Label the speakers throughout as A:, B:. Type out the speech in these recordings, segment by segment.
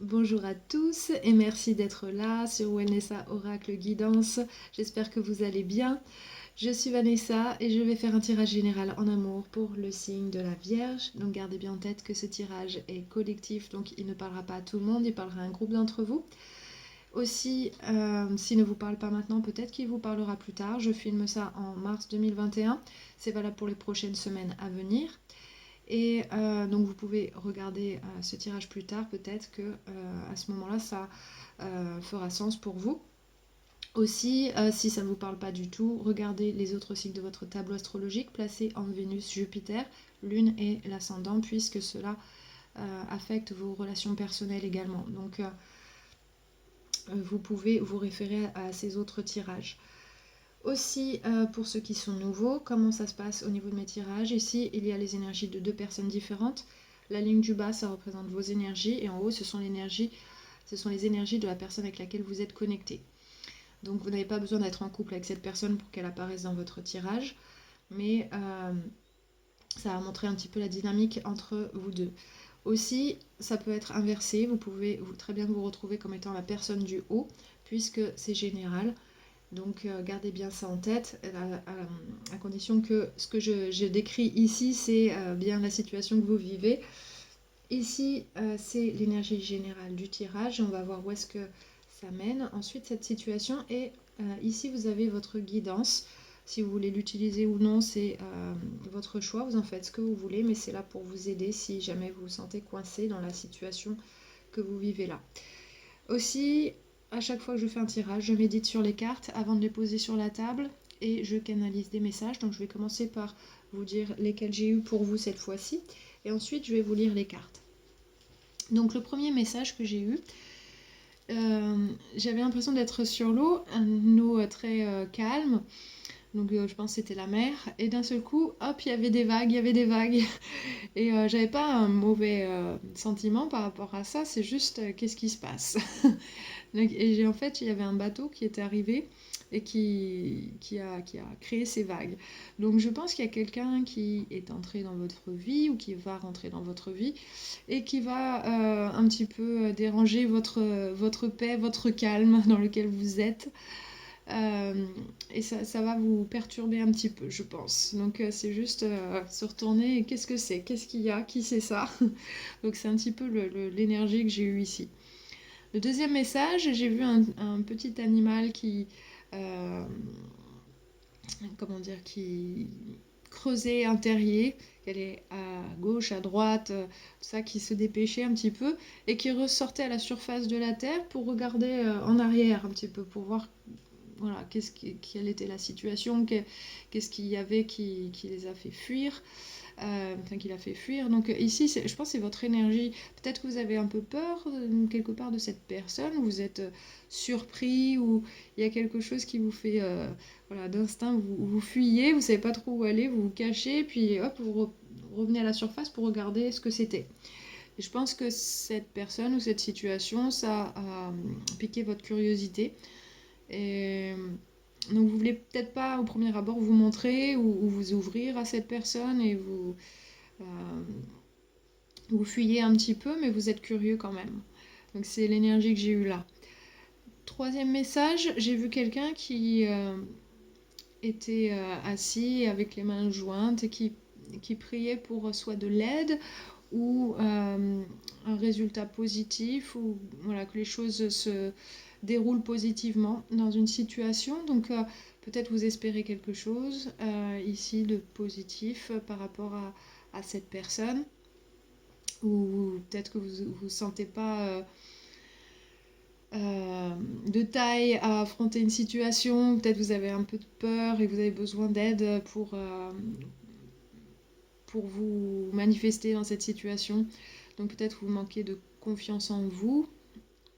A: Bonjour à tous et merci d'être là sur Wellnessa Oracle Guidance. J'espère que vous allez bien. Je suis Vanessa et je vais faire un tirage général en amour pour le signe de la Vierge. Donc gardez bien en tête que ce tirage est collectif, donc il ne parlera pas à tout le monde, il parlera à un groupe d'entre vous. Aussi, s'il ne vous parle pas maintenant, peut-être qu'il vous parlera plus tard. Je filme ça en mars 2021. C'est valable pour les prochaines semaines à venir. Et donc vous pouvez regarder ce tirage plus tard, peut-être que à ce moment-là ça fera sens pour vous. Aussi, si ça ne vous parle pas du tout, regardez les autres signes de votre tableau astrologique placés en Vénus, Jupiter, Lune et l'ascendant, puisque cela affecte vos relations personnelles également. Donc vous pouvez vous référer à ces autres tirages. Aussi, pour ceux qui sont nouveaux, comment ça se passe au niveau de mes tirages. Ici, il y a les énergies de deux personnes différentes. La ligne du bas, ça représente vos énergies. Et en haut, ce sont les énergies de la personne avec laquelle vous êtes connecté. Donc, vous n'avez pas besoin d'être en couple avec cette personne pour qu'elle apparaisse dans votre tirage. Mais ça va montrer un petit peu la dynamique entre vous deux. Aussi, ça peut être inversé. Vous pouvez très bien vous retrouver comme étant la personne du haut, puisque c'est général. Donc gardez bien ça en tête, à condition que ce que je décris ici, c'est bien la situation que vous vivez. Ici, c'est l'énergie générale du tirage. On va voir où est-ce que ça mène. Ensuite, cette situation. Et ici, vous avez votre guidance. Si vous voulez l'utiliser ou non, c'est votre choix. Vous en faites ce que vous voulez, mais c'est là pour vous aider si jamais vous vous sentez coincé dans la situation que vous vivez là. Aussi, à chaque fois que je fais un tirage, je médite sur les cartes avant de les poser sur la table et je canalise des messages. Donc je vais commencer par vous dire lesquels j'ai eu pour vous cette fois-ci et ensuite je vais vous lire les cartes. Donc le premier message que j'ai eu, j'avais l'impression d'être sur l'eau, une eau très calme. Donc je pense que c'était la mer. Et d'un seul coup, hop, il y avait des vagues, il y avait des vagues. Et j'avais pas un mauvais sentiment par rapport à ça, c'est juste qu'est-ce qui se passe. Et en fait, il y avait un bateau qui était arrivé et qui a créé ces vagues. Donc je pense qu'il y a quelqu'un qui est entré dans votre vie ou qui va rentrer dans votre vie et qui va un petit peu déranger votre paix, votre calme dans lequel vous êtes. Et ça va vous perturber un petit peu, je pense. Donc c'est juste se retourner et qu'est-ce que c'est? Qu'est-ce qu'il y a? Qui c'est ça? Donc c'est un petit peu l'énergie que j'ai eue ici. Le deuxième message, j'ai vu un petit animal qui, euh, comment dire, qui creusait un terrier, qu'elle est à gauche, à droite, tout ça, qui se dépêchait un petit peu et qui ressortait à la surface de la terre pour regarder en arrière un petit peu, pour voir voilà, quelle était la situation, qu'est-ce qu'il y avait qui les a fait fuir. Enfin, qui l'a fait fuir. Donc ici, je pense que c'est votre énergie. Peut-être que vous avez un peu peur quelque part de cette personne, vous êtes surpris, ou il y a quelque chose qui vous fait, voilà, d'instinct, vous fuyez, vous savez pas trop où aller, vous vous cachez, puis hop, vous revenez à la surface pour regarder ce que c'était. Et je pense que cette personne ou cette situation, ça a piqué votre curiosité. Et donc vous voulez peut-être pas au premier abord vous montrer ou vous ouvrir à cette personne et euh, vous fuyez un petit peu, mais vous êtes curieux quand même. Donc c'est l'énergie que j'ai eue là. Troisième message, j'ai vu quelqu'un qui était assis avec les mains jointes et qui priait pour soit de l'aide ou un résultat positif, ou voilà, que les choses se déroulent positivement dans une situation. Donc peut-être vous espérez quelque chose ici de positif par rapport à cette personne, ou peut-être que vous ne vous sentez pas de taille à affronter une situation, peut-être vous avez un peu de peur et vous avez besoin d'aide pour vous manifester dans cette situation. Donc peut-être vous manquez de confiance en vous,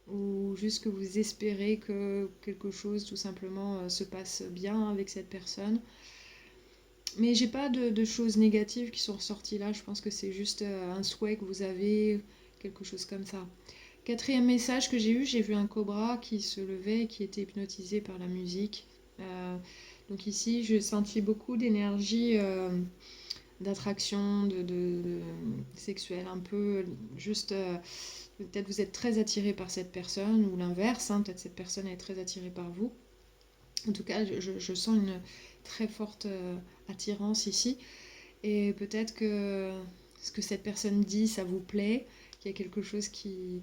A: ou juste que vous espérez que quelque chose tout simplement se passe bien avec cette personne. Mais j'ai pas de choses négatives qui sont ressorties là, je pense que c'est juste un souhait que vous avez, quelque chose comme ça. Quatrième message que j'ai vu un cobra qui se levait et qui était hypnotisé par la musique. Donc ici, j'ai senti beaucoup d'énergie d'attraction, de sexuelle, un peu juste Peut-être vous êtes très attiré par cette personne ou l'inverse, hein, peut-être cette personne est très attirée par vous. En tout cas, je sens une très forte attirance ici. Et peut-être que ce que cette personne dit, ça vous plaît, qu'il y a quelque chose qui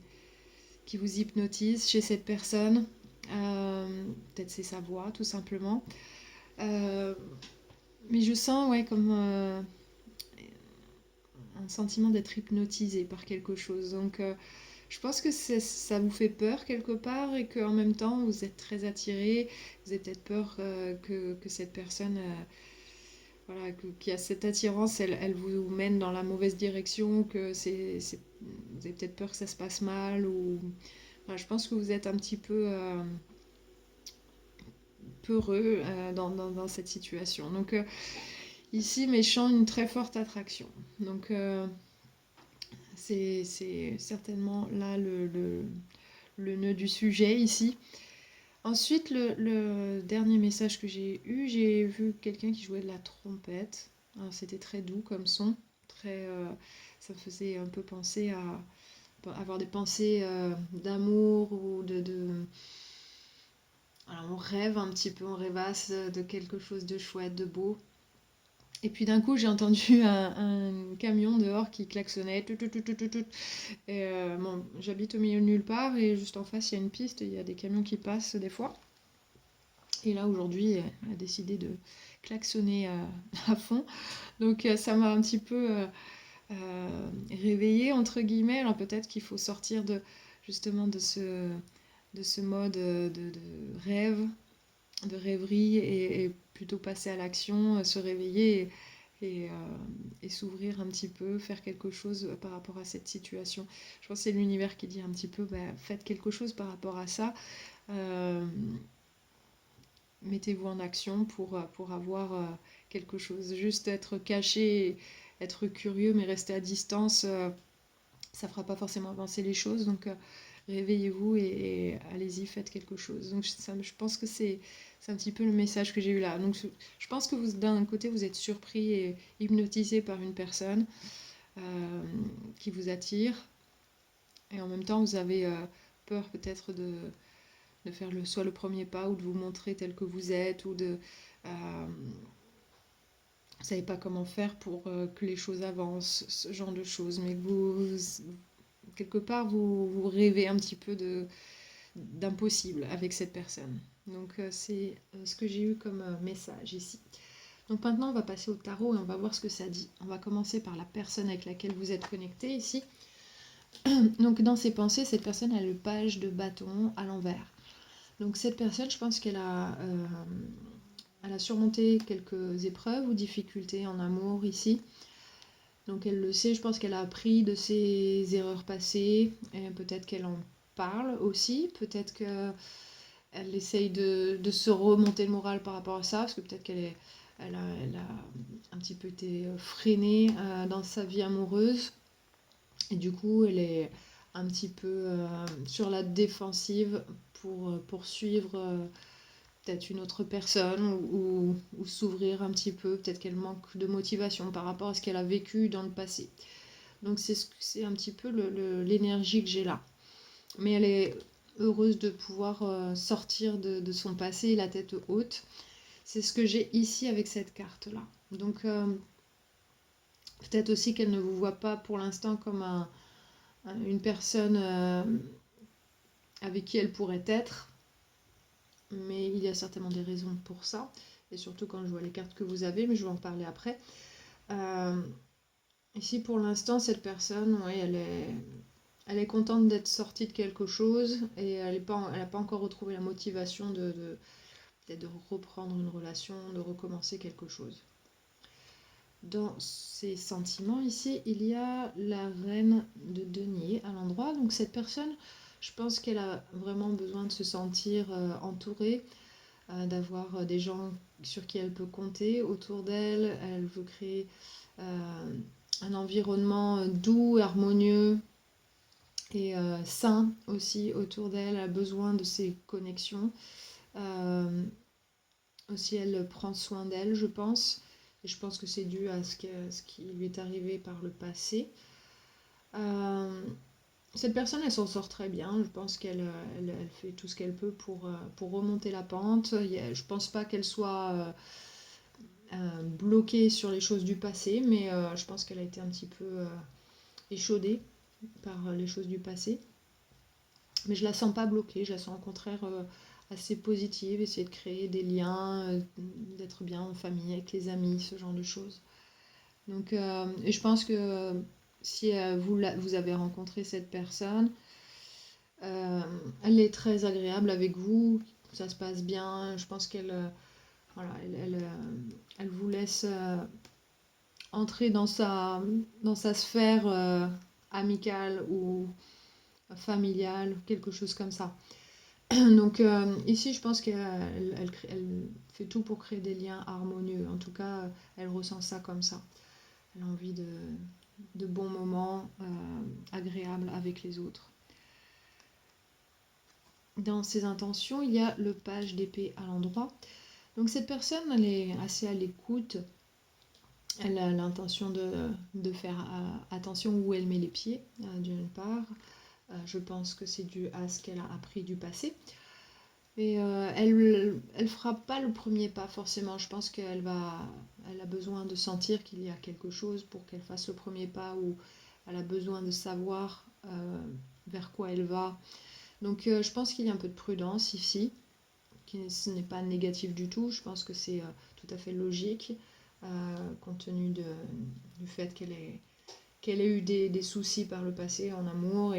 A: vous hypnotise chez cette personne. Peut-être c'est sa voix, tout simplement. Euh, mais je sens, ouais, comme un sentiment d'être hypnotisé par quelque chose. Donc, je pense que ça vous fait peur quelque part et qu'en même temps, vous êtes très attiré. Vous avez peut-être peur que cette personne, voilà, qui a cette attirance, elle vous mène dans la mauvaise direction, que vous avez peut-être peur que ça se passe mal. Ou, voilà, je pense que vous êtes un petit peu peureux dans cette situation. Donc, ici, mais je sens une très forte attraction. Donc, c'est certainement là le nœud du sujet ici. Ensuite, le dernier message que j'ai vu quelqu'un qui jouait de la trompette. Alors, c'était très doux comme son, très, ça me faisait un peu penser à avoir des pensées d'amour ou alors, on rêve un petit peu, on rêvasse de quelque chose de chouette, de beau. Et puis d'un coup, j'ai entendu un camion dehors qui klaxonnait. Tout, tout, tout, tout, tout, tout. Et bon, j'habite au milieu de nulle part et juste en face, il y a une piste, il y a des camions qui passent des fois. Et là, aujourd'hui, elle a décidé de klaxonner à fond. Donc ça m'a un petit peu réveillée, entre guillemets. Alors peut-être qu'il faut sortir justement de ce mode de rêve, de rêverie et plutôt passer à l'action, se réveiller et, et s'ouvrir un petit peu, faire quelque chose par rapport à cette situation. Je pense que c'est l'univers qui dit un petit peu, bah, faites quelque chose par rapport à ça. Euh, Mettez-vous en action pour avoir quelque chose. Juste être caché, être curieux, mais rester à distance, ça fera pas forcément avancer les choses. Donc réveillez-vous et allez-y, faites quelque chose. Donc je pense que c'est un petit peu le message que j'ai eu là. Donc je pense que d'un côté, vous êtes surpris et hypnotisé par une personne euh, qui vous attire. Et en même temps, vous avez peur peut-être de faire soit le premier pas ou de vous montrer tel que vous êtes ou de vous savez pas comment faire pour que les choses avancent, ce genre de choses, mais quelque part vous rêvez un petit peu d'impossible avec cette personne. Donc c'est ce que j'ai eu comme message ici. Donc maintenant on va passer au tarot et on va voir ce que ça dit. On va commencer par la personne avec laquelle vous êtes connecté ici. Donc dans ses pensées, cette personne a le page de bâton à l'envers. Donc cette personne, je pense elle a surmonté quelques épreuves ou difficultés en amour ici. Donc elle le sait, je pense qu'elle a appris de ses erreurs passées, et peut-être qu'elle en parle aussi, peut-être qu'elle essaye de se remonter le moral par rapport à ça, parce que peut-être elle a un petit peu été freinée dans sa vie amoureuse, et du coup elle est un petit peu sur la défensive pour poursuivre peut-être une autre personne ou s'ouvrir un petit peu. Peut-être qu'elle manque de motivation par rapport à ce qu'elle a vécu dans le passé. Donc c'est un petit peu l'énergie que j'ai là. Mais elle est heureuse de pouvoir sortir de son passé la tête haute. C'est ce que j'ai ici avec cette carte-là. Donc peut-être aussi qu'elle ne vous voit pas pour l'instant comme une personne avec qui elle pourrait être. Mais il y a certainement des raisons pour ça. Et surtout quand je vois les cartes que vous avez, mais je vais en parler après. Euh, Ici, pour l'instant, cette personne, ouais, elle est contente d'être sortie de quelque chose et elle n'a pas encore retrouvé la motivation peut-être de reprendre une relation, de recommencer quelque chose. Dans ses sentiments, ici, il y a la reine de denier à l'endroit. Donc cette personne, je pense qu'elle a vraiment besoin de se sentir entourée, d'avoir des gens sur qui elle peut compter autour d'elle. Elle veut créer un environnement doux, harmonieux et sain aussi autour d'elle. Elle a besoin de ces connexions. Euh, Aussi, elle prend soin d'elle, je pense. Et je pense que c'est dû à ce qui lui est arrivé par le passé. Euh, Cette personne, elle s'en sort très bien. Je pense elle fait tout ce qu'elle peut pour remonter la pente. Je pense pas qu'elle soit bloquée sur les choses du passé, mais je pense qu'elle a été un petit peu échaudée par les choses du passé. Mais je la sens pas bloquée, je la sens au contraire assez positive, essayer de créer des liens, d'être bien en famille, avec les amis, ce genre de choses. Donc, et je pense que si vous avez rencontré cette personne, euh, elle est très agréable avec vous, ça se passe bien. Je pense qu'elle voilà, elle vous laisse entrer dans sa sphère amicale ou familiale, quelque chose comme ça. Donc ici, je pense qu'elle fait tout pour créer des liens harmonieux. En tout cas, elle ressent ça comme ça. Elle a envie de bons moments agréables avec les autres. Dans ses intentions, il y a le page d'épée à l'endroit. Donc cette personne, elle est assez à l'écoute. Elle a l'intention de faire attention où elle met les pieds, d'une part. Je pense que c'est dû à ce qu'elle a appris du passé. Et elle fera pas le premier pas forcément. Je pense elle a besoin de sentir qu'il y a quelque chose pour qu'elle fasse le premier pas, ou elle a besoin de savoir vers quoi elle va. Donc je pense qu'il y a un peu de prudence ici, ce n'est pas négatif du tout. Je pense que c'est tout à fait logique, compte tenu du fait qu'elle ait eu des soucis par le passé en amour.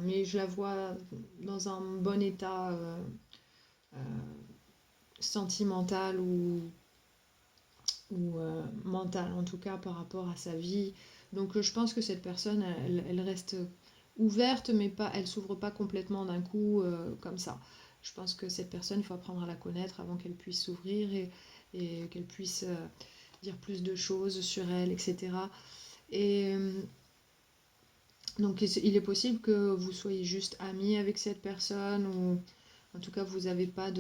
A: Mais je la vois dans un bon état sentimental ou mental, en tout cas par rapport à sa vie. Donc je pense que cette personne, elle reste ouverte, mais pas, elle s'ouvre pas complètement d'un coup comme ça. Je pense que cette personne, il faut apprendre à la connaître avant qu'elle puisse s'ouvrir et qu'elle puisse dire plus de choses sur elle, etc. Et donc il est possible que vous soyez juste amis avec cette personne, ou en tout cas vous n'avez pas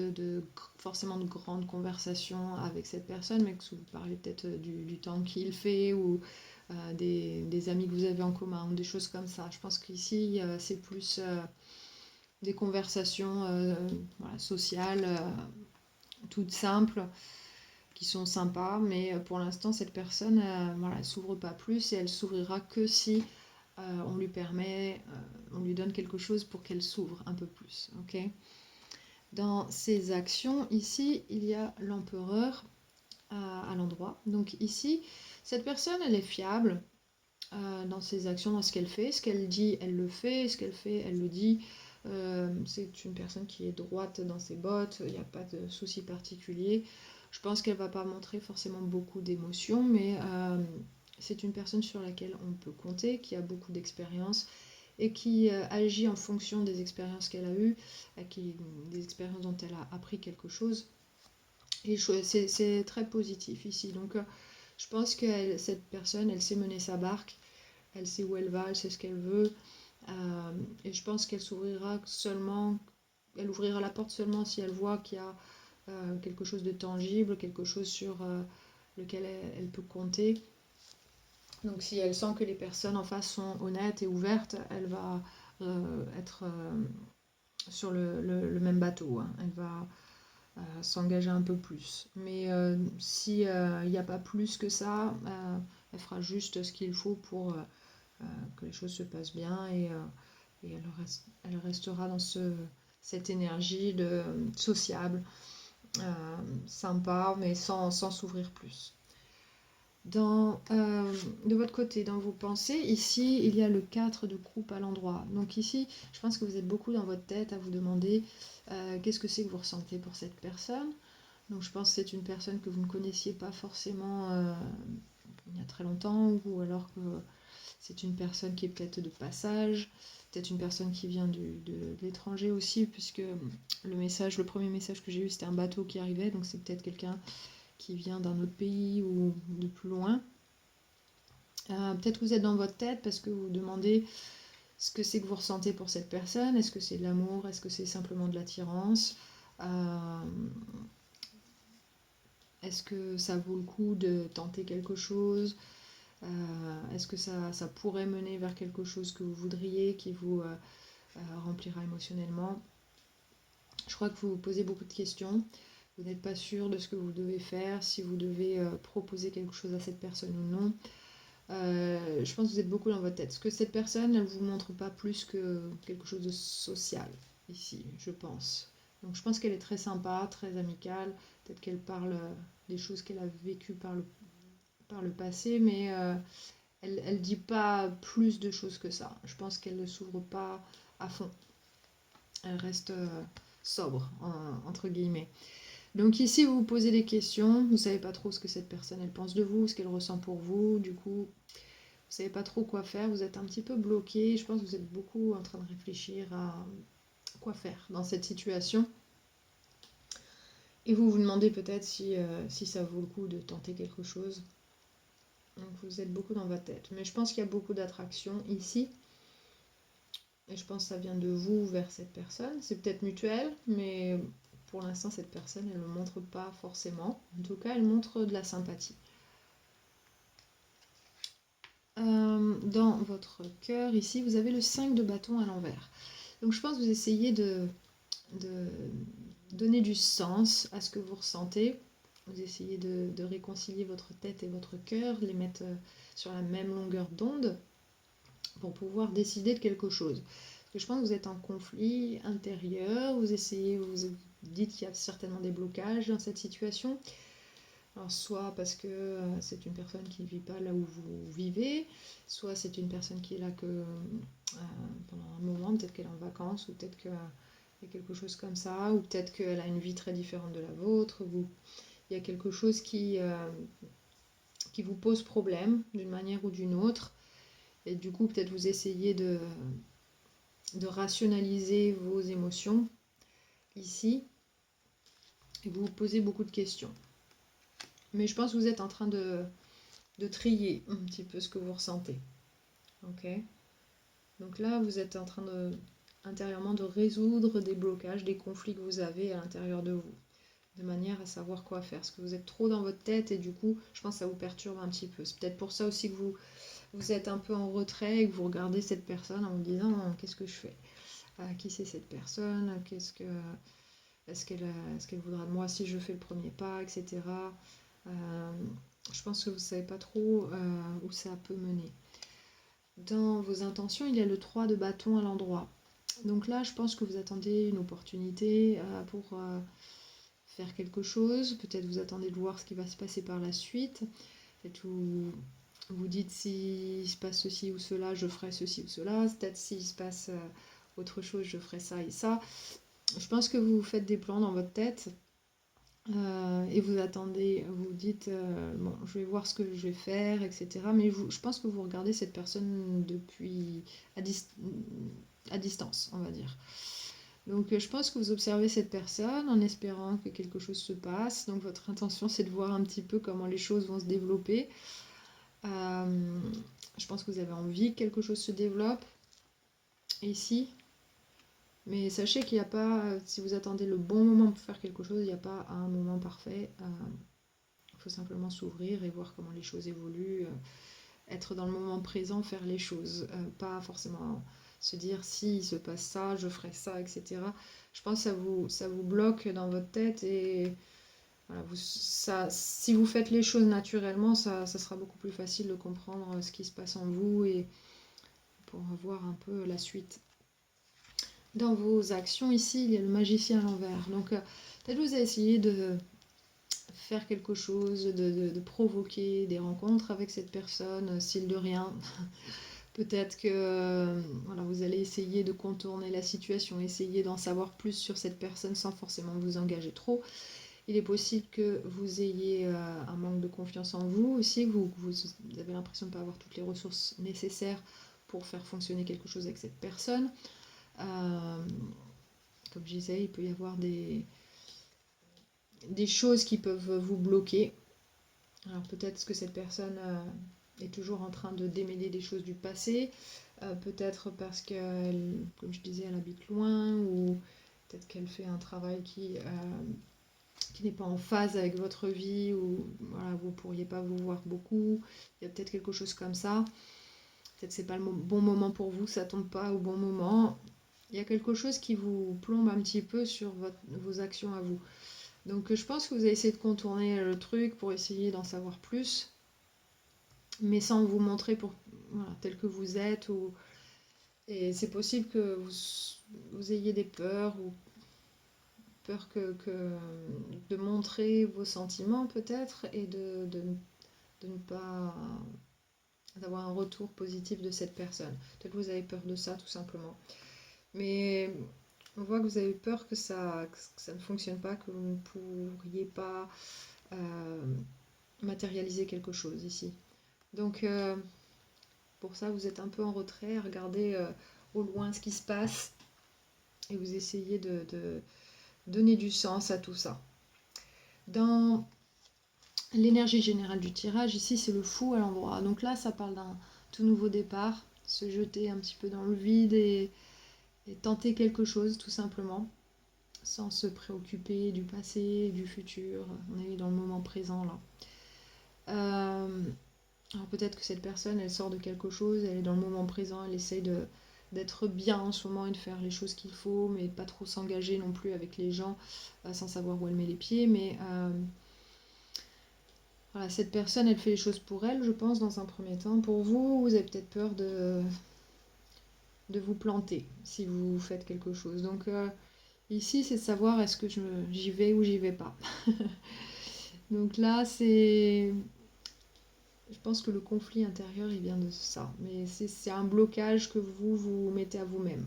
A: forcément de grandes conversations avec cette personne, mais que vous parlez peut-être du temps qu'il fait, ou des amis que vous avez en commun, ou des choses comme ça. Je pense qu'ici c'est plus des conversations voilà, sociales, toutes simples, qui sont sympas, mais pour l'instant cette personne voilà, elle s'ouvre pas plus, et elle s'ouvrira que si on lui permet, on lui donne quelque chose pour qu'elle s'ouvre un peu plus. Ok. Dans ses actions, ici, il y a l'empereur à l'endroit. Donc ici, cette personne, elle est fiable dans ses actions, dans ce qu'elle fait. Ce qu'elle dit, elle le fait. Ce qu'elle fait, elle le dit. C'est une personne qui est droite dans ses bottes. Il n'y a pas de souci particulier. Je pense qu'elle ne va pas montrer forcément beaucoup d'émotions, mais c'est une personne sur laquelle on peut compter, qui a beaucoup d'expérience et qui agit en fonction des expériences qu'elle a eues, des expériences dont elle a appris quelque chose. Et c'est très positif ici. Donc je pense que cette personne, elle sait mener sa barque, elle sait où elle va, elle sait ce qu'elle veut. Et je pense qu'elle s'ouvrira seulement, elle ouvrira la porte seulement si elle voit qu'il y a quelque chose de tangible, quelque chose sur lequel elle peut compter. Donc si elle sent que les personnes en face sont honnêtes et ouvertes, elle va être sur le même bateau, hein. Elle va s'engager un peu plus. Mais si il n'y a pas plus que ça, elle fera juste ce qu'il faut pour que les choses se passent bien, et elle restera dans cette énergie sociable, sympa, mais sans s'ouvrir plus. De votre côté, dans vos pensées, ici, il y a le 4 de coupe à l'endroit. Donc ici, je pense que vous êtes beaucoup dans votre tête à vous demander qu'est-ce que c'est que vous ressentez pour cette personne. Donc je pense que c'est une personne que vous ne connaissiez pas forcément il y a très longtemps, ou alors que c'est une personne qui est peut-être de passage, peut-être une personne qui vient de l'étranger aussi, puisque le premier message que j'ai eu, c'était un bateau qui arrivait, donc c'est peut-être quelqu'un qui vient d'un autre pays ou de plus loin. Peut-être que vous êtes dans votre tête parce que vous vous demandez ce que c'est que vous ressentez pour cette personne. Est-ce que c'est de l'amour? Est-ce que c'est simplement de l'attirance? Est-ce que ça vaut le coup de tenter quelque chose? Est-ce que ça pourrait mener vers quelque chose que vous voudriez, qui vous remplira émotionnellement? Je crois que vous vous posez beaucoup de questions. Vous n'êtes pas sûr de ce que vous devez faire, si vous devez proposer quelque chose à cette personne ou non. Je pense que vous êtes beaucoup dans votre tête. Parce que cette personne, elle ne vous montre pas plus que quelque chose de social, ici, je pense. Donc je pense qu'elle est très sympa, très amicale. Peut-être qu'elle parle des choses qu'elle a vécues par le passé, mais elle ne dit pas plus de choses que ça. Je pense qu'elle ne s'ouvre pas à fond. Elle reste sobre, entre guillemets. Donc ici, vous vous posez des questions. Vous ne savez pas trop ce que cette personne, elle pense de vous, ce qu'elle ressent pour vous. Du coup, vous savez pas trop quoi faire, vous êtes un petit peu bloqué. Je pense que vous êtes beaucoup en train de réfléchir à quoi faire dans cette situation. Et vous vous demandez peut-être si ça vaut le coup de tenter quelque chose. Donc vous êtes beaucoup dans votre tête. Mais je pense qu'il y a beaucoup d'attraction ici. Et je pense que ça vient de vous vers cette personne. C'est peut-être mutuel, mais pour l'instant, cette personne, elle ne le montre pas forcément. En tout cas, elle montre de la sympathie. Dans votre cœur, ici, vous avez le 5 de bâton à l'envers. Donc je pense que vous essayez de donner du sens à ce que vous ressentez. Vous essayez de réconcilier votre tête et votre cœur, de les mettre sur la même longueur d'onde pour pouvoir décider de quelque chose. Parce que je pense que vous êtes en conflit intérieur, vous essayez, vous dites qu'il y a certainement des blocages dans cette situation. Alors soit parce que c'est une personne qui ne vit pas là où vous vivez, soit c'est une personne qui est là que pendant un moment, peut-être qu'elle est en vacances, ou peut-être qu'il y a quelque chose comme ça, ou peut-être qu'elle a une vie très différente de la vôtre, ou il y a quelque chose qui vous pose problème d'une manière ou d'une autre, et du coup peut-être vous essayez de rationaliser vos émotions ici, et vous vous posez beaucoup de questions. Mais je pense que vous êtes en train de trier un petit peu ce que vous ressentez. Ok. Donc là, vous êtes en train intérieurement de résoudre des blocages, des conflits que vous avez à l'intérieur de vous, de manière à savoir quoi faire. Parce que vous êtes trop dans votre tête et du coup, je pense que ça vous perturbe un petit peu. C'est peut-être pour ça aussi que vous êtes un peu en retrait et que vous regardez cette personne en vous disant qu'est-ce que je fais? Qui c'est cette personne? Est-ce qu'elle voudra de moi si je fais le premier pas, etc. Je pense que vous ne savez pas trop où ça peut mener. Dans vos intentions, il y a le 3 de bâton à l'endroit. Donc là, je pense que vous attendez une opportunité pour faire quelque chose. Peut-être vous attendez de voir ce qui va se passer par la suite. Peut-être vous dites s'il se passe ceci ou cela, je ferai ceci ou cela. Peut-être s'il se passe autre chose, je ferai ça et ça. Je pense que vous faites des plans dans votre tête et vous attendez, vous dites bon, je vais voir ce que je vais faire, etc. Mais je pense que vous regardez cette personne depuis à distance, on va dire. Donc je pense que vous observez cette personne en espérant que quelque chose se passe. Donc votre intention, c'est de voir un petit peu comment les choses vont se développer. Je pense que vous avez envie que quelque chose se développe ici. Mais sachez qu'il n'y a pas, si vous attendez le bon moment pour faire quelque chose, il n'y a pas un moment parfait. Il faut simplement s'ouvrir et voir comment les choses évoluent. Être dans le moment présent, faire les choses. Pas forcément se dire si il se passe ça, je ferai ça, etc. Je pense que ça vous bloque dans votre tête et voilà, si vous faites les choses naturellement, ça sera beaucoup plus facile de comprendre ce qui se passe en vous et pour voir un peu la suite. Dans vos actions ici, il y a le magicien à l'envers. Donc peut-être vous avez essayé de faire quelque chose, de provoquer des rencontres avec cette personne, s'il de rien. Peut-être que voilà, vous allez essayer de contourner la situation, essayer d'en savoir plus sur cette personne sans forcément vous engager trop. Il est possible que vous ayez un manque de confiance en vous aussi, que vous avez l'impression de ne pas avoir toutes les ressources nécessaires pour faire fonctionner quelque chose avec cette personne. Comme je disais, il peut y avoir des choses qui peuvent vous bloquer. Alors peut-être que cette personne est toujours en train de démêler des choses du passé, peut-être parce qu'elle, comme je disais, elle habite loin, ou peut-être qu'elle fait un travail qui qui n'est pas en phase avec votre vie, ou voilà, vous ne pourriez pas vous voir beaucoup. Il y a peut-être quelque chose comme ça. Peut-être que ce n'est pas le bon moment pour vous, ça ne tombe pas au bon moment. Il y a quelque chose qui vous plombe un petit peu sur vos actions à vous. Donc je pense que vous allez essayer de contourner le truc pour essayer d'en savoir plus, mais sans vous montrer voilà, tel que vous êtes. Et c'est possible que vous ayez des peurs, ou peur de montrer vos sentiments peut-être, et de ne pas d'avoir un retour positif de cette personne. Peut-être que vous avez peur de ça tout simplement. Mais on voit que vous avez peur que ça ne fonctionne pas, que vous ne pourriez pas matérialiser quelque chose ici. Donc pour ça, vous êtes un peu en retrait, regardez au loin ce qui se passe, et vous essayez de donner du sens à tout ça. Dans l'énergie générale du tirage, ici c'est le fou à l'endroit. Donc là, ça parle d'un tout nouveau départ, se jeter un petit peu dans le vide et tenter quelque chose tout simplement, sans se préoccuper du passé, du futur. On est dans le moment présent là. Alors peut-être que cette personne, elle sort de quelque chose, elle est dans le moment présent, elle essaye d'être bien en ce moment et de faire les choses qu'il faut, mais pas trop s'engager non plus avec les gens, sans savoir où elle met les pieds. Mais voilà, cette personne, elle fait les choses pour elle, je pense, dans un premier temps. Pour vous, vous avez peut-être peur de vous planter si vous faites quelque chose. Donc ici, c'est de savoir est-ce que j'y vais ou j'y vais pas. Donc là, je pense que le conflit intérieur, il vient de ça. Mais c'est un blocage que vous mettez à vous-même.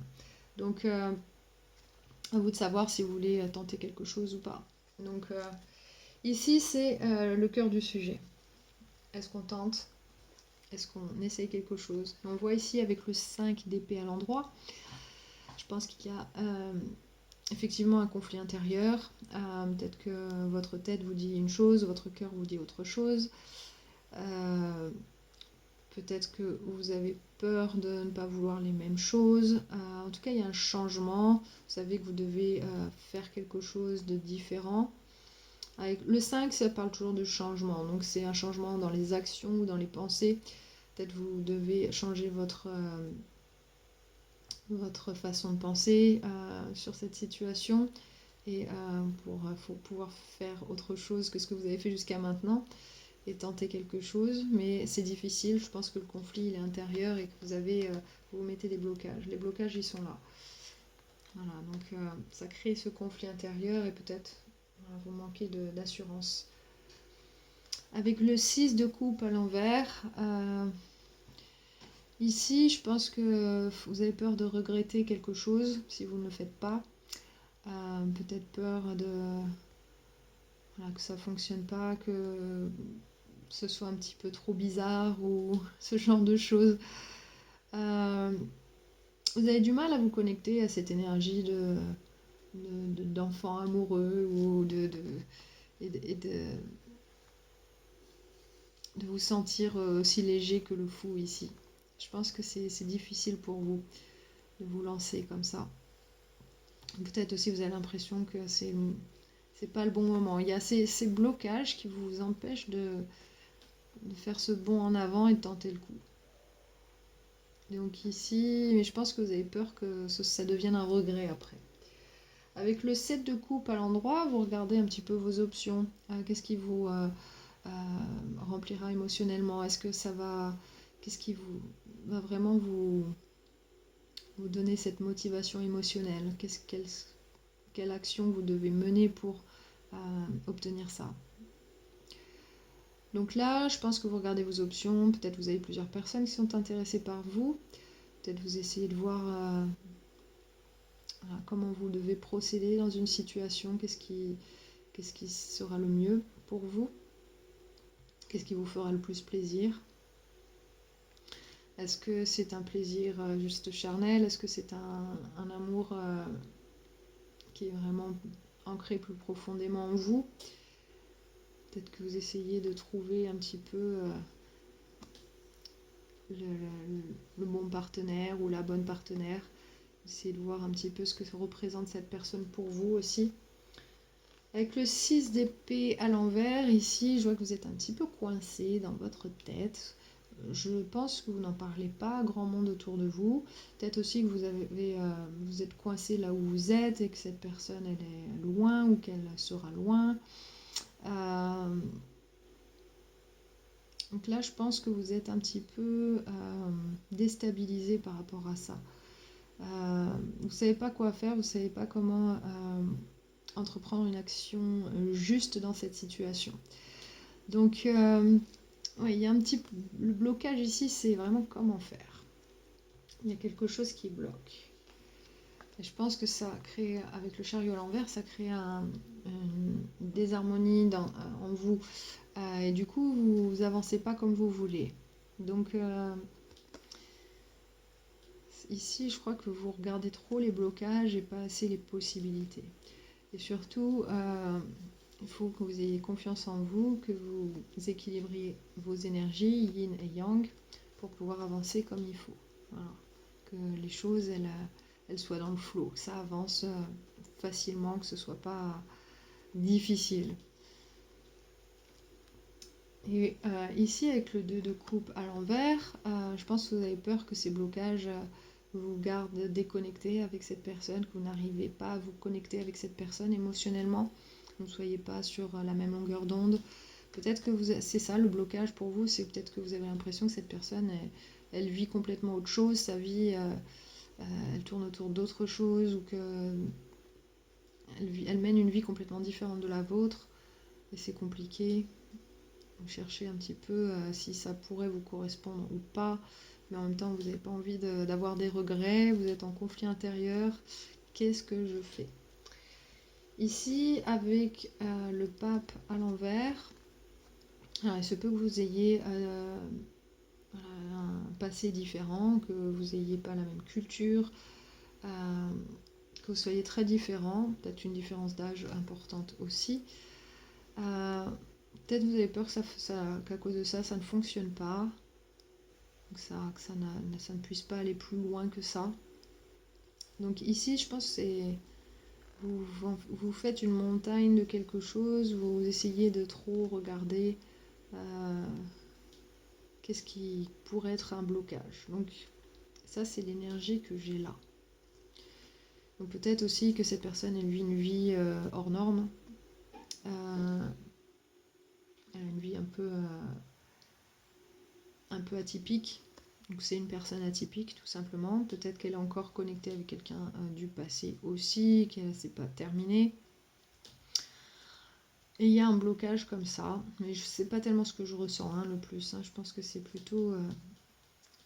A: Donc, à vous de savoir si vous voulez tenter quelque chose ou pas. Donc, ici, c'est le cœur du sujet. Est-ce qu'on tente? Est-ce qu'on essaye quelque chose? On voit ici avec le 5 d'épée à l'endroit. Je pense qu'il y a effectivement un conflit intérieur. Peut-être que votre tête vous dit une chose, votre cœur vous dit autre chose. Peut-être que vous avez peur de ne pas vouloir les mêmes choses. En tout cas, il y a un changement. Vous savez que vous devez faire quelque chose de différent. Avec le 5, ça parle toujours de changement. Donc c'est un changement dans les actions ou dans les pensées. Peut-être vous devez changer votre façon de penser sur cette situation, et pour pouvoir faire autre chose que ce que vous avez fait jusqu'à maintenant, et tenter quelque chose. Mais c'est difficile, je pense que le conflit il est intérieur, et que vous mettez des blocages. Les blocages, ils sont là. Voilà, donc ça crée ce conflit intérieur, et peut-être vous manquez d'assurance. Avec le 6 de coupe à l'envers, ici je pense que vous avez peur de regretter quelque chose si vous ne le faites pas. Peut-être peur voilà, que ça fonctionne pas, que ce soit un petit peu trop bizarre, ou ce genre de choses. Vous avez du mal à vous connecter à cette énergie d'enfant amoureux, ou de vous sentir aussi léger que le fou ici. Je pense que c'est difficile pour vous de vous lancer comme ça. Peut-être aussi vous avez l'impression que c'est pas le bon moment. Il y a ces blocages qui vous empêchent de faire ce bond en avant et de tenter le coup. Donc ici, mais je pense que vous avez peur que ça devienne un regret après. Avec le 7 de coupe à l'endroit, vous regardez un petit peu vos options. Qu'est-ce qui vous remplira émotionnellement? Est-ce que ça va... Qu'est-ce qui va vraiment vous donner cette motivation émotionnelle? Quelle action vous devez mener pour obtenir ça? Donc là, je pense que vous regardez vos options. Peut-être vous avez plusieurs personnes qui sont intéressées par vous. Peut-être vous essayez de voir voilà, comment vous devez procéder dans une situation. Qu'est-ce qui sera le mieux pour vous? Qu'est-ce qui vous fera le plus plaisir? Est-ce que c'est un plaisir juste charnel? Est-ce que c'est un amour qui est vraiment ancré plus profondément en vous? Peut-être que vous essayez de trouver un petit peu le bon partenaire ou la bonne partenaire. Essayez de voir un petit peu ce que représente cette personne pour vous aussi. Avec le 6 d'épée à l'envers, ici, je vois que vous êtes un petit peu coincé dans votre tête. Je pense que vous n'en parlez pas à grand monde autour de vous. Peut-être aussi que vous êtes coincé là où vous êtes et que cette personne, elle est loin ou qu'elle sera loin. Euh, donc là, je pense que vous êtes un petit peu déstabilisé par rapport à ça. Vous ne savez pas quoi faire, vous ne savez pas comment entreprendre une action juste dans cette situation. Donc, ouais, il y a un petit... Le blocage ici, c'est vraiment comment faire. Il y a quelque chose qui bloque. Et je pense que ça crée, avec le chariot à l'envers, ça crée une désharmonie en vous. Et du coup, vous avancez pas comme vous voulez. Donc, ici, je crois que vous regardez trop les blocages et pas assez les possibilités. Et surtout, il faut que vous ayez confiance en vous, que vous équilibriez vos énergies, yin et yang, pour pouvoir avancer comme il faut. Voilà. Que les choses, elles soient dans le flow, que ça avance facilement, que ce soit pas difficile. Et ici, avec le 2 de coupe à l'envers, je pense que vous avez peur que ces blocages vous gardent déconnecté avec cette personne, que vous n'arrivez pas à vous connecter avec cette personne émotionnellement, que vous ne soyez pas sur la même longueur d'onde. Peut-être que c'est ça le blocage pour vous, c'est peut-être que vous avez l'impression que cette personne, elle vit complètement autre chose, sa vie, elle tourne autour d'autre chose, ou qu'elle elle mène une vie complètement différente de la vôtre, et c'est compliqué. Vous cherchez un petit peu si ça pourrait vous correspondre ou pas, mais en même temps vous n'avez pas envie d'avoir des regrets, vous êtes en conflit intérieur. Qu'est-ce que je fais? Ici, avec le pape à l'envers, il se peut que vous ayez un passé différent, que vous n'ayez pas la même culture, que vous soyez très différents, peut-être une différence d'âge importante aussi. Peut-être vous avez peur qu'à cause de ça, ça ne fonctionne pas, que ça ne puisse pas aller plus loin que ça. Donc ici, je pense que c'est vous faites une montagne de quelque chose, vous essayez de trop regarder qu'est-ce qui pourrait être un blocage. Donc ça, c'est l'énergie que j'ai là. Donc peut-être aussi que cette personne, elle vit une vie hors norme. Elle a une vie un peu atypique. Donc c'est une personne atypique tout simplement. Peut-être qu'elle est encore connectée avec quelqu'un du passé aussi, qu'elle ne s'est pas terminée. Et il y a un blocage comme ça, mais je sais pas tellement ce que je ressens le plus. Je pense que c'est plutôt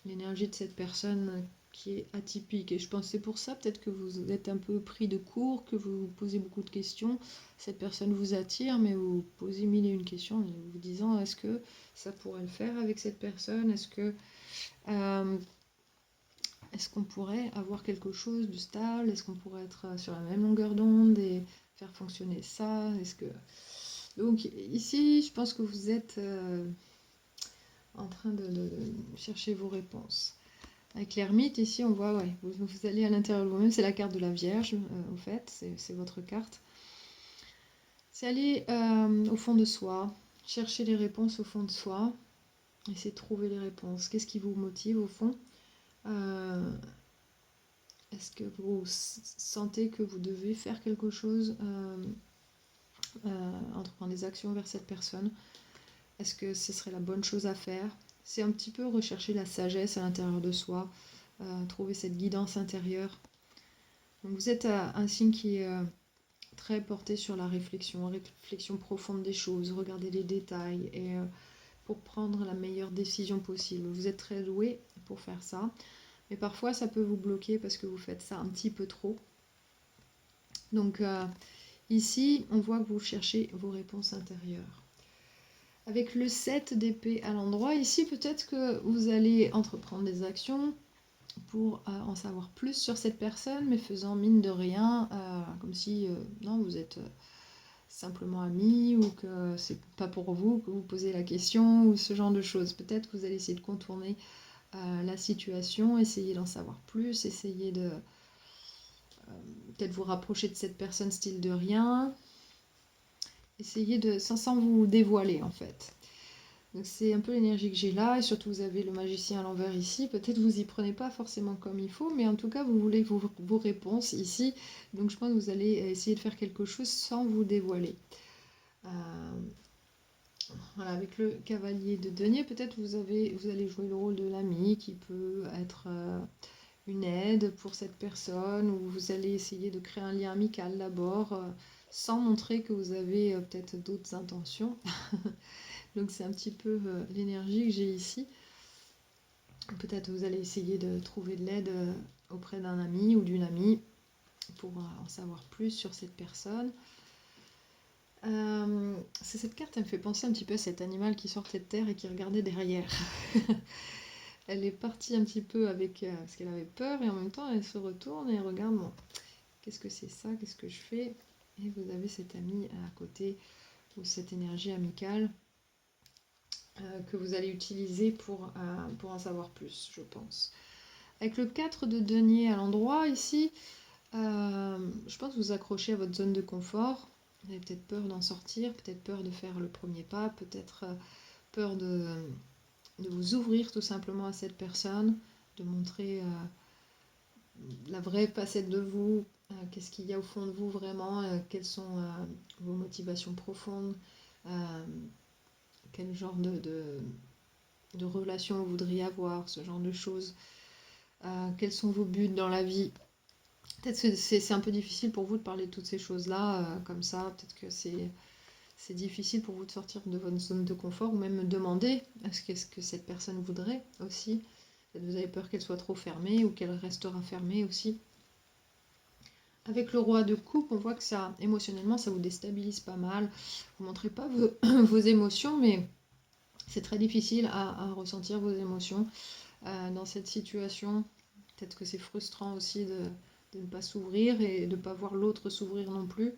A: l'énergie de cette personne qui est atypique. Et je pense que c'est pour ça peut-être que vous êtes un peu pris de court, que vous vous posez beaucoup de questions. Cette personne vous attire, mais vous posez mille et une questions, vous disant est-ce que ça pourrait le faire avec cette personne? Est-ce qu'on pourrait avoir quelque chose de stable? Est-ce qu'on pourrait être sur la même longueur d'onde et faire fonctionner ça? Donc ici, je pense que vous êtes en train de chercher vos réponses. Avec l'ermite, ici, on voit, ouais, vous allez à l'intérieur de vous-même. C'est la carte de la Vierge, au fait, c'est votre carte. C'est aller au fond de soi, chercher les réponses au fond de soi, essayer de trouver les réponses. Qu'est-ce qui vous motive au fond? Est-ce que vous sentez que vous devez faire quelque chose, entreprendre des actions vers cette personne? Est-ce que ce serait la bonne chose à faire? C'est un petit peu rechercher la sagesse à l'intérieur de soi, trouver cette guidance intérieure. Donc vous êtes un signe qui est très porté sur la réflexion profonde des choses, regarder les détails et pour prendre la meilleure décision possible. Vous êtes très doué pour faire ça, mais parfois ça peut vous bloquer parce que vous faites ça un petit peu trop. Donc ici, on voit que vous cherchez vos réponses intérieures. Avec le 7 d'épée à l'endroit, ici peut-être que vous allez entreprendre des actions pour en savoir plus sur cette personne, mais faisant mine de rien, comme si non, vous êtes simplement amis ou que c'est pas pour vous que vous posez la question ou ce genre de choses. Peut-être que vous allez essayer de contourner la situation, essayer d'en savoir plus, essayer de peut-être vous rapprocher de cette personne style de rien. essayez de, sans vous dévoiler en fait. Donc c'est un peu l'énergie que j'ai là, et surtout vous avez le magicien à l'envers ici. Peut-être vous y prenez pas forcément comme il faut, mais en tout cas vous voulez vos réponses ici. Donc je pense que vous allez essayer de faire quelque chose sans vous dévoiler. Euh, voilà, avec le cavalier de denier, peut-être vous allez jouer le rôle de l'ami qui peut être une aide pour cette personne, ou vous allez essayer de créer un lien amical d'abord, sans montrer que vous avez peut-être d'autres intentions. Donc c'est un petit peu l'énergie que j'ai ici. Peut-être vous allez essayer de trouver de l'aide auprès d'un ami ou d'une amie pour en savoir plus sur cette personne. Cette carte, elle me fait penser un petit peu à cet animal qui sortait de terre et qui regardait derrière. Elle est partie un petit peu avec parce qu'elle avait peur, et en même temps elle se retourne et elle regarde, bon, qu'est-ce que c'est ça, qu'est-ce que je fais? Et vous avez cet ami à côté, ou cette énergie amicale que vous allez utiliser pour en savoir plus, je pense. Avec le 4 de denier à l'endroit ici, je pense que vous accrochez à votre zone de confort. Vous avez peut-être peur d'en sortir, peut-être peur de faire le premier pas, peut-être peur de vous ouvrir tout simplement à cette personne, de montrer la vraie facette de vous, qu'est-ce qu'il y a au fond de vous vraiment, quelles sont vos motivations profondes, quel genre de relation vous voudriez avoir, ce genre de choses, quels sont vos buts dans la vie. Peut-être que c'est un peu difficile pour vous de parler de toutes ces choses-là comme ça, peut-être que c'est difficile pour vous de sortir de votre zone de confort, ou même me demander ce que cette personne voudrait aussi. Peut-être que vous avez peur qu'elle soit trop fermée, ou qu'elle restera fermée aussi. Avec le roi de coupe, on voit que ça, émotionnellement, ça vous déstabilise pas mal. Vous ne montrez pas vos émotions, mais c'est très difficile à ressentir vos émotions dans cette situation. Peut-être que c'est frustrant aussi de ne pas s'ouvrir et de ne pas voir l'autre s'ouvrir non plus.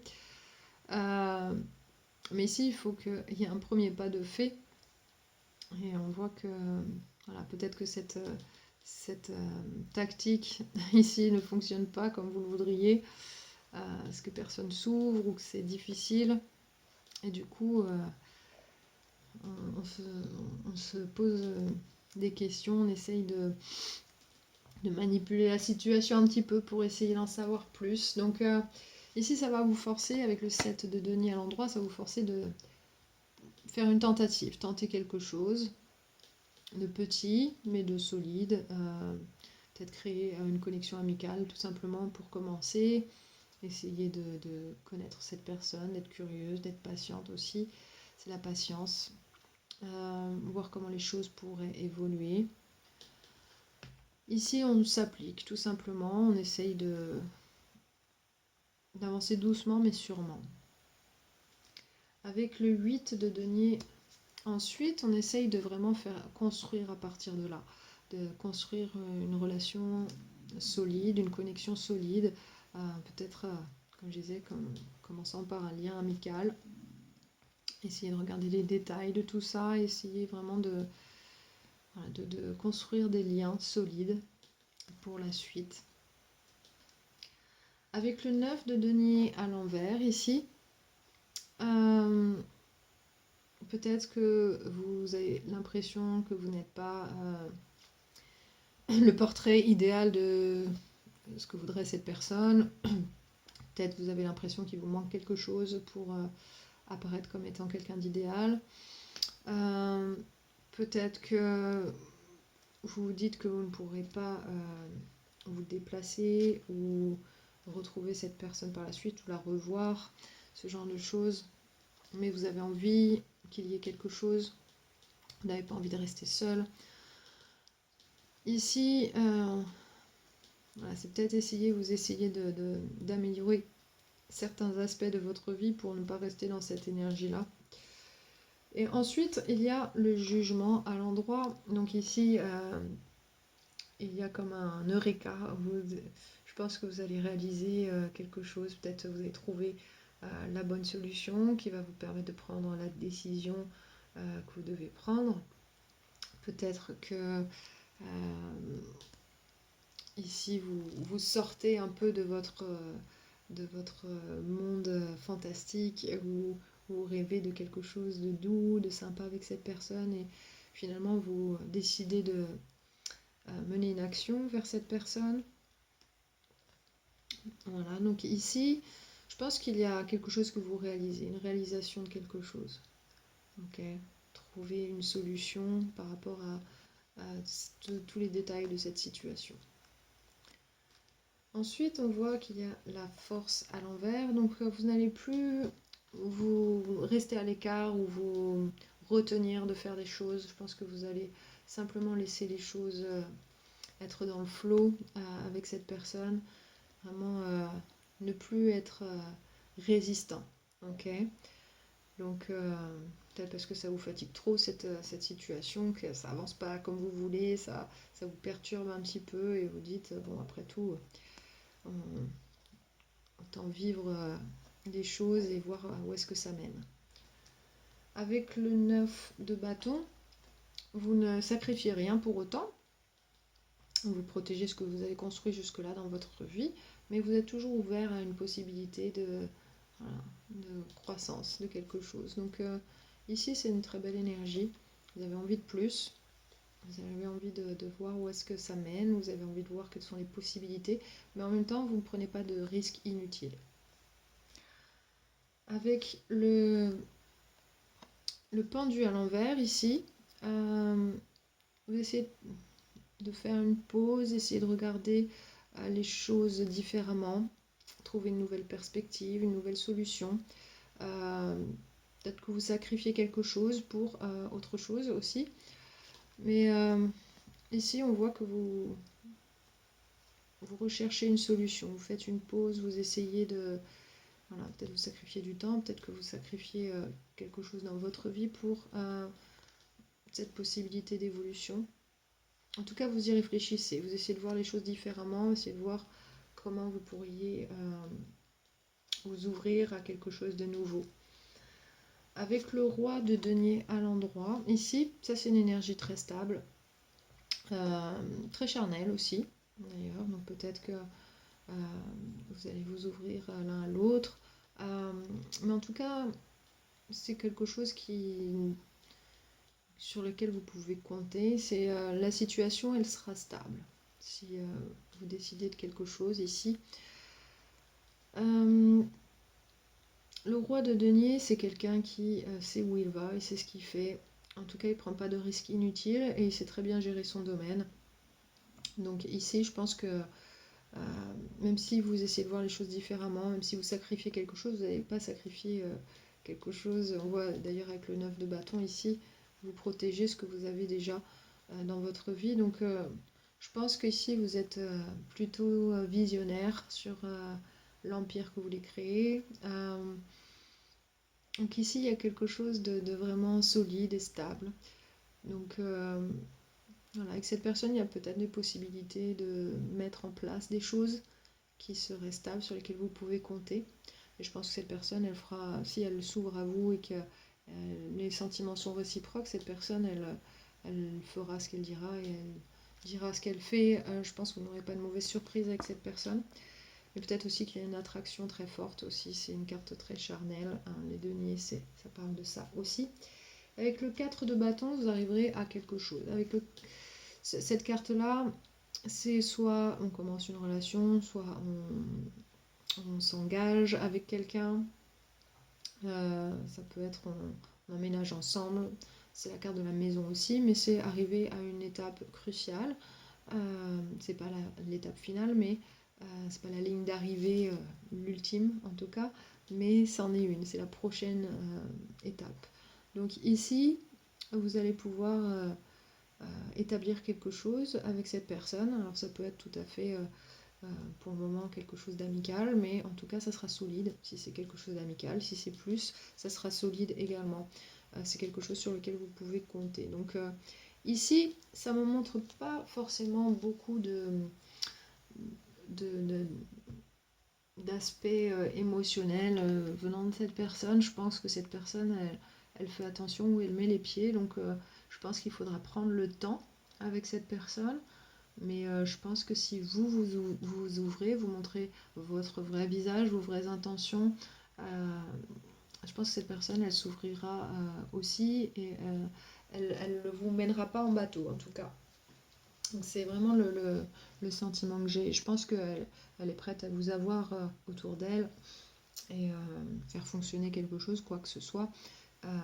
A: Mais ici, il faut qu'il y ait un premier pas de fait. Et on voit que voilà, peut-être que cette tactique ici ne fonctionne pas comme vous le voudriez. Est-ce que personne s'ouvre, ou que c'est difficile? Et du coup, on se pose des questions, on essaye de manipuler la situation un petit peu pour essayer d'en savoir plus. Donc ici, ça va vous forcer, avec le 7 de denier à l'endroit, ça va vous forcer de faire une tentative, tenter quelque chose de petit, mais de solide. Peut-être créer une connexion amicale, tout simplement, pour commencer. Essayer de connaître cette personne, d'être curieuse, d'être patiente aussi. C'est la patience. Voir comment les choses pourraient évoluer. Ici, on s'applique tout simplement. On essaye d'avancer doucement mais sûrement. Avec le 8 de denier, ensuite, on essaye de vraiment faire construire à partir de là. De construire une relation solide, une connexion solide. Peut-être, comme je disais, commençant par un lien amical. Essayer de regarder les détails de tout ça, essayer vraiment de construire des liens solides pour la suite. Avec le 9 de denier à l'envers ici, peut-être que vous avez l'impression que vous n'êtes pas le portrait idéal de ce que voudrait cette personne. Peut-être que vous avez l'impression qu'il vous manque quelque chose pour apparaître comme étant quelqu'un d'idéal. Peut-être que vous vous dites que vous ne pourrez pas vous déplacer ou retrouver cette personne par la suite, ou la revoir, ce genre de choses. Mais vous avez envie qu'il y ait quelque chose. Vous n'avez pas envie de rester seul. Ici, voilà, c'est peut-être vous essayez d'améliorer certains aspects de votre vie pour ne pas rester dans cette énergie-là. Et ensuite, il y a le jugement à l'endroit. Donc ici, il y a comme un eureka. Je pense que vous allez réaliser quelque chose. Peut-être vous allez trouver la bonne solution qui va vous permettre de prendre la décision que vous devez prendre. Peut-être que ici, vous sortez un peu de votre monde fantastique, où vous rêvez de quelque chose de doux, de sympa avec cette personne et finalement vous décidez de mener une action vers cette personne. Voilà, donc ici, je pense qu'il y a quelque chose que vous réalisez, une réalisation de quelque chose. Ok, trouver une solution par rapport à tous les détails de cette situation. Ensuite, on voit qu'il y a la force à l'envers, donc vous n'allez plus vous rester à l'écart ou vous retenir de faire des choses. Je pense que vous allez simplement laisser les choses être dans le flow avec cette personne, vraiment ne plus être résistant. Ok, donc peut-être parce que ça vous fatigue trop cette situation, que ça avance pas comme vous voulez, ça vous perturbe un petit peu et vous dites bon après tout autant vivre les choses et voir où est-ce que ça mène. Avec le 9 de bâton, vous ne sacrifiez rien pour autant. Vous protégez ce que vous avez construit jusque-là dans votre vie, mais vous êtes toujours ouvert à une possibilité de croissance de quelque chose. Donc ici, c'est une très belle énergie. Vous avez envie de plus. Vous avez envie de voir où est-ce que ça mène. Vous avez envie de voir quelles sont les possibilités. Mais en même temps, vous ne prenez pas de risques inutiles. Avec le pendu à l'envers ici, vous essayez de faire une pause, essayer de regarder les choses différemment, trouver une nouvelle perspective, une nouvelle solution. Peut-être que vous sacrifiez quelque chose pour autre chose aussi. Mais ici, on voit que vous recherchez une solution, vous faites une pause, vous essayez de... Voilà, peut-être vous sacrifiez du temps, peut-être que vous sacrifiez quelque chose dans votre vie pour cette possibilité d'évolution. En tout cas, vous y réfléchissez, vous essayez de voir les choses différemment, essayez de voir comment vous pourriez vous ouvrir à quelque chose de nouveau. Avec le roi de denier à l'endroit, ici, ça c'est une énergie très stable, très charnelle aussi, d'ailleurs, donc peut-être que vous allez vous ouvrir l'un à l'autre, mais en tout cas, c'est quelque chose sur lequel vous pouvez compter, c'est la situation, elle sera stable. Si vous décidez de quelque chose ici. Le roi de denier, c'est quelqu'un qui sait où il va, il sait ce qu'il fait. En tout cas, il ne prend pas de risques inutiles et il sait très bien gérer son domaine. Donc ici, je pense que même si vous essayez de voir les choses différemment, même si vous sacrifiez quelque chose, vous n'allez pas sacrifier quelque chose. On voit d'ailleurs avec le 9 de bâton ici, vous protégez ce que vous avez déjà dans votre vie. Donc je pense qu'ici, vous êtes plutôt visionnaire sur l'empire que vous voulez créer. Donc ici, il y a quelque chose de vraiment solide et stable. Donc voilà, avec cette personne, il y a peut-être des possibilités de mettre en place des choses qui seraient stables, sur lesquelles vous pouvez compter. Et je pense que cette personne, elle fera, si elle s'ouvre à vous et que les sentiments sont réciproques, cette personne, elle fera ce qu'elle dira et elle dira ce qu'elle fait. Je pense que vous n'aurez pas de mauvaise surprise avec cette personne. Mais peut-être aussi qu'il y a une attraction très forte aussi, c'est une carte très charnelle. Hein, les deniers, ça parle de ça aussi. Avec le 4 de bâton, vous arriverez à quelque chose. Avec cette carte-là, c'est soit on commence une relation, soit on s'engage avec quelqu'un. Ça peut être on emménage ensemble. C'est la carte de la maison aussi, mais c'est arriver à une étape cruciale. C'est pas l'étape finale, mais c'est pas la ligne d'arrivée, l'ultime en tout cas, mais c'en est une, c'est la prochaine étape. Donc ici, vous allez pouvoir établir quelque chose avec cette personne. Alors ça peut être tout à fait pour le moment quelque chose d'amical, mais en tout cas ça sera solide si c'est quelque chose d'amical. Si c'est plus, ça sera solide également. C'est quelque chose sur lequel vous pouvez compter. Donc ici, ça ne me montre pas forcément beaucoup d'aspect émotionnel venant de cette personne. Je pense que cette personne, elle fait attention où elle met les pieds, donc je pense qu'il faudra prendre le temps avec cette personne. Mais je pense que si vous ouvrez, vous montrez votre vrai visage, vos vraies intentions, Je pense que cette personne, elle s'ouvrira aussi et elle ne vous mènera pas en bateau en tout cas. Donc c'est vraiment le sentiment que j'ai. Je pense qu'elle elle est prête à vous avoir autour d'elle et faire fonctionner quelque chose, quoi euh,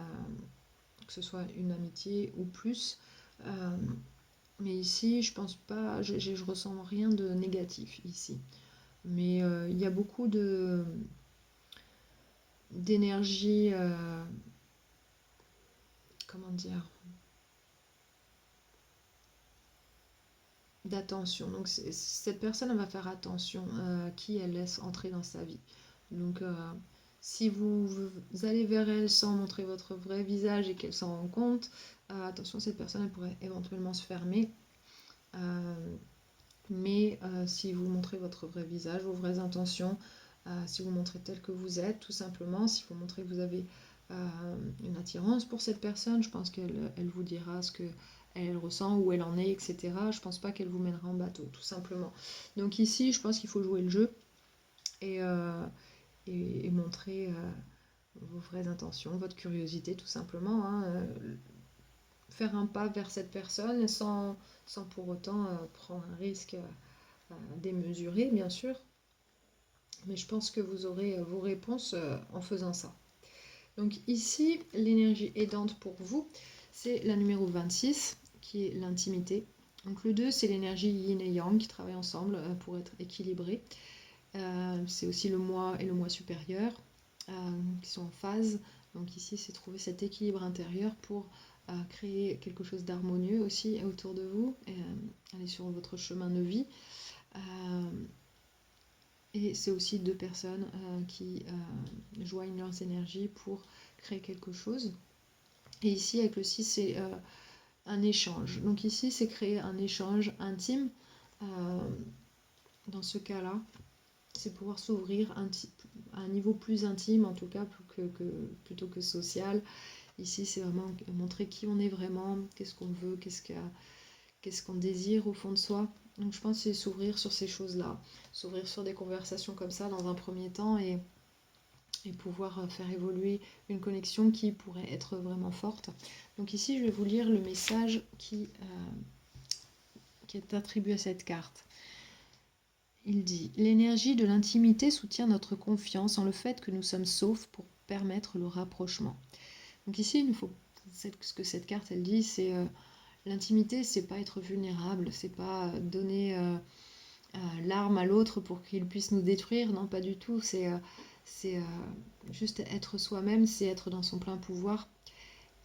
A: que ce soit une amitié ou plus. Euh, mais ici, je pense pas, je ressens rien de négatif ici. Mais il y a beaucoup d'énergie, comment dire, d'attention. Donc cette personne elle va faire attention à qui elle laisse entrer dans sa vie. Donc si vous allez vers elle sans montrer votre vrai visage et qu'elle s'en rend compte, attention, cette personne elle pourrait éventuellement se fermer. Euh, mais si vous montrez votre vrai visage, vos vraies intentions, si vous montrez tel que vous êtes, tout simplement, si vous montrez que vous avez une attirance pour cette personne, je pense qu'elle vous dira ce que elle ressent, où elle en est, etc. Je pense pas qu'elle vous mènera en bateau, tout simplement. Donc ici, je pense qu'il faut jouer le jeu et, et montrer vos vraies intentions, votre curiosité, tout simplement. Hein, faire un pas vers cette personne sans pour autant prendre un risque démesuré, bien sûr. Mais je pense que vous aurez vos réponses en faisant ça. Donc ici, l'énergie aidante pour vous, c'est la numéro 26, qui est l'intimité. Donc le 2, c'est l'énergie yin et yang qui travaillent ensemble pour être équilibrés. C'est aussi le moi et le moi supérieur qui sont en phase. Donc ici, c'est trouver cet équilibre intérieur pour créer quelque chose d'harmonieux aussi autour de vous et aller sur votre chemin de vie. Et c'est aussi deux personnes qui joignent leurs énergies pour créer quelque chose. Et ici, avec le 6, c'est un échange. Donc ici, c'est créer un échange intime. Euh, dans ce cas-là, c'est pouvoir s'ouvrir à un niveau plus intime, en tout cas, plutôt que social. Ici, c'est vraiment montrer qui on est vraiment, qu'est-ce qu'on veut, qu'est-ce qu'on désire au fond de soi. Donc je pense que c'est s'ouvrir sur ces choses-là, s'ouvrir sur des conversations comme ça dans un premier temps et pouvoir faire évoluer une connexion qui pourrait être vraiment forte. Donc ici, je vais vous lire le message qui est attribué à cette carte. Il dit « L'énergie de l'intimité soutient notre confiance en le fait que nous sommes saufs pour permettre le rapprochement. » Donc ici, il faut ce que cette carte elle dit, c'est l'intimité, c'est pas être vulnérable, c'est pas donner l'arme à l'autre pour qu'il puisse nous détruire, non pas du tout, c'est juste être soi-même, c'est être dans son plein pouvoir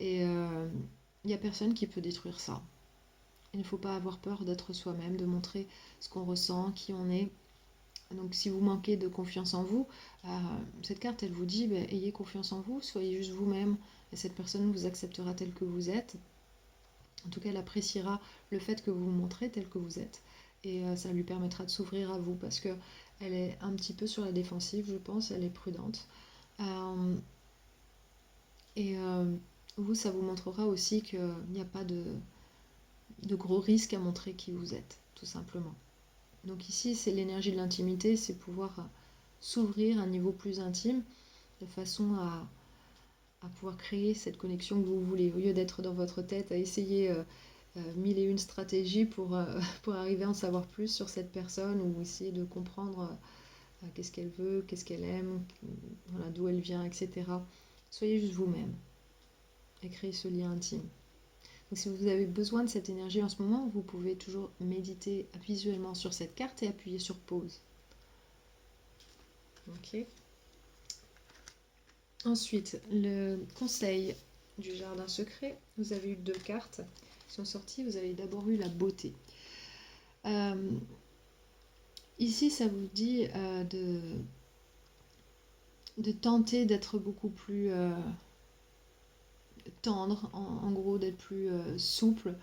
A: et il n'y a personne qui peut détruire ça. Il ne faut pas avoir peur d'être soi-même, de montrer ce qu'on ressent, qui on est. Donc si vous manquez de confiance en vous, cette carte elle vous dit ayez confiance en vous, soyez juste vous-même et cette personne vous acceptera tel que vous êtes. En tout cas, elle appréciera le fait que vous vous montrez tel que vous êtes. Et ça lui permettra de s'ouvrir à vous parce qu'elle est un petit peu sur la défensive, je pense, elle est prudente. Euh, et vous, ça vous montrera aussi qu'il n'y a pas de gros risques à montrer qui vous êtes, tout simplement. Donc ici, c'est l'énergie de l'intimité, c'est pouvoir s'ouvrir à un niveau plus intime de façon à pouvoir créer cette connexion que vous voulez. Au lieu d'être dans votre tête à essayer mille et une stratégies pour arriver à en savoir plus sur cette personne ou essayer de comprendre qu'est-ce qu'elle veut, qu'est-ce qu'elle aime, voilà, d'où elle vient, etc. Soyez juste vous-même et créez ce lien intime. Donc si vous avez besoin de cette énergie en ce moment, vous pouvez toujours méditer visuellement sur cette carte et appuyer sur pause. Ok. Ensuite, le conseil du jardin secret. Vous avez eu deux cartes qui sont sorties. Vous avez d'abord eu la beauté. Ici, ça vous dit de tenter d'être beaucoup plus tendre, en gros, d'être plus souple.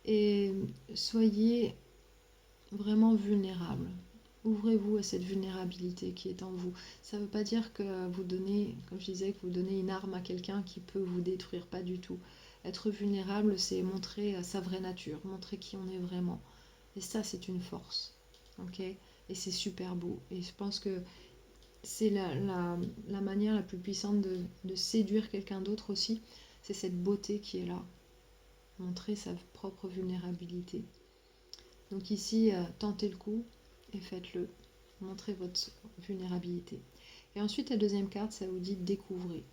A: Et soyez vraiment vulnérable. Ouvrez-vous à cette vulnérabilité qui est en vous. Ça ne veut pas dire que vous donnez, comme je disais, que vous donnez une arme à quelqu'un qui peut vous détruire, pas du tout. Être vulnérable, c'est montrer sa vraie nature, montrer qui on est vraiment. Et ça, c'est une force. Ok ? Et c'est super beau. Et je pense que c'est la manière la plus puissante de séduire quelqu'un d'autre aussi. C'est cette beauté qui est là. Montrer sa propre vulnérabilité. Donc ici, tentez le coup et faites-le. Montrez votre vulnérabilité. Et ensuite, la deuxième carte, ça vous dit découvrez.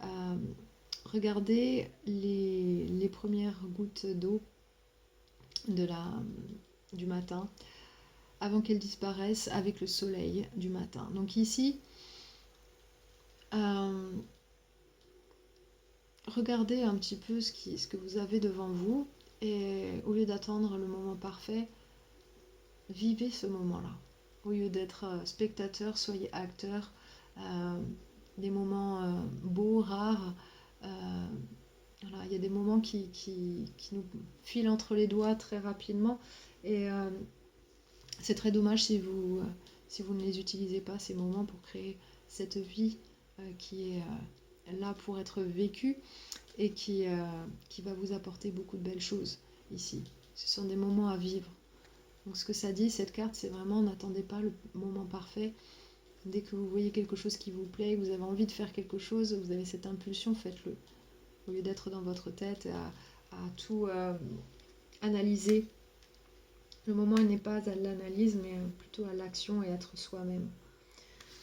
A: Euh, regardez les premières gouttes d'eau du matin avant qu'elles disparaissent avec le soleil du matin. Donc ici, regardez un petit peu ce que vous avez devant vous et au lieu d'attendre le moment parfait, vivez ce moment-là. Au lieu d'être spectateur, soyez acteur. Des moments beaux, rares. Voilà, il y a des moments qui nous filent entre les doigts très rapidement et c'est très dommage si vous ne les utilisez pas, ces moments, pour créer cette vie qui est là pour être vécue et qui va vous apporter beaucoup de belles choses ici. Ce sont des moments à vivre. Donc ce que ça dit, cette carte, c'est vraiment n'attendez pas le moment parfait. Dès que vous voyez quelque chose qui vous plaît, que vous avez envie de faire quelque chose, vous avez cette impulsion, faites-le. Au lieu d'être dans votre tête à tout analyser. Le moment n'est pas à l'analyse, mais plutôt à l'action et être soi-même.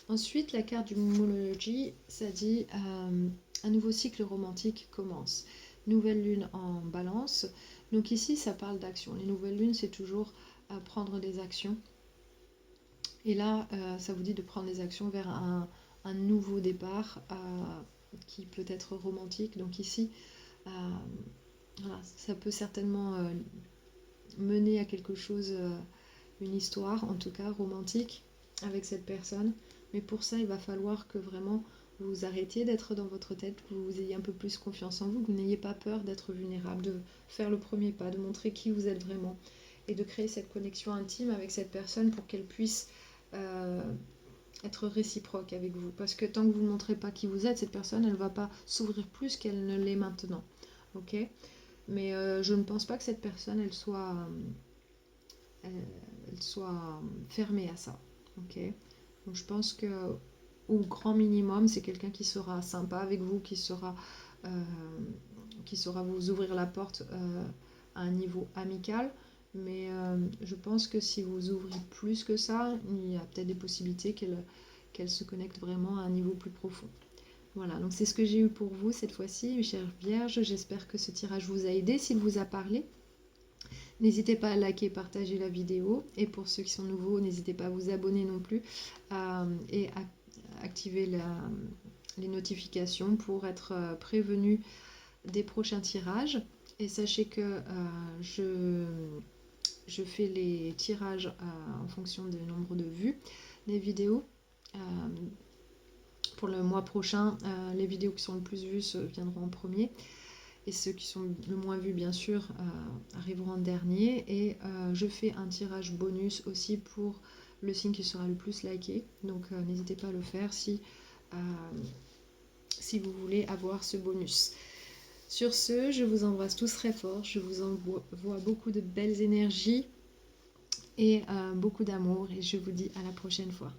A: Ensuite, la carte du Monology, ça dit un nouveau cycle romantique commence. Nouvelle lune en balance. Donc ici, ça parle d'action. Les nouvelles lunes, c'est toujours prendre des actions. Et là, ça vous dit de prendre des actions vers un nouveau départ qui peut être romantique. Donc ici, voilà, ça peut certainement mener à quelque chose, une histoire en tout cas romantique avec cette personne. Mais pour ça, il va falloir que vraiment vous arrêtiez d'être dans votre tête, que vous ayez un peu plus confiance en vous, que vous n'ayez pas peur d'être vulnérable, de faire le premier pas, de montrer qui vous êtes vraiment et de créer cette connexion intime avec cette personne pour qu'elle puisse être réciproque avec vous. Parce que tant que vous ne montrez pas qui vous êtes, cette personne, elle ne va pas s'ouvrir plus qu'elle ne l'est maintenant. Ok ? Mais je ne pense pas que cette personne, elle soit fermée à ça. Ok ? Donc je pense que au grand minimum, c'est quelqu'un qui sera sympa avec vous, qui saura vous ouvrir la porte à un niveau amical. Mais je pense que si vous ouvrez plus que ça, il y a peut-être des possibilités qu'elle se connecte vraiment à un niveau plus profond. Voilà, donc c'est ce que j'ai eu pour vous cette fois-ci, mes chères vierges. J'espère que ce tirage vous a aidé, s'il vous a parlé. N'hésitez pas à liker et partager la vidéo. Et pour ceux qui sont nouveaux, n'hésitez pas à vous abonner non plus et à activer les notifications pour être prévenu des prochains tirages. Et sachez que je fais les tirages en fonction du nombre de vues des vidéos. Pour le mois prochain, les vidéos qui sont le plus vues viendront en premier. Et ceux qui sont le moins vus, bien sûr, arriveront en dernier. Et je fais un tirage bonus aussi pour le signe qui sera le plus liké. Donc n'hésitez pas à le faire si vous voulez avoir ce bonus. Sur ce, je vous embrasse tous très fort. Je vous envoie beaucoup de belles énergies et beaucoup d'amour. Et je vous dis à la prochaine fois.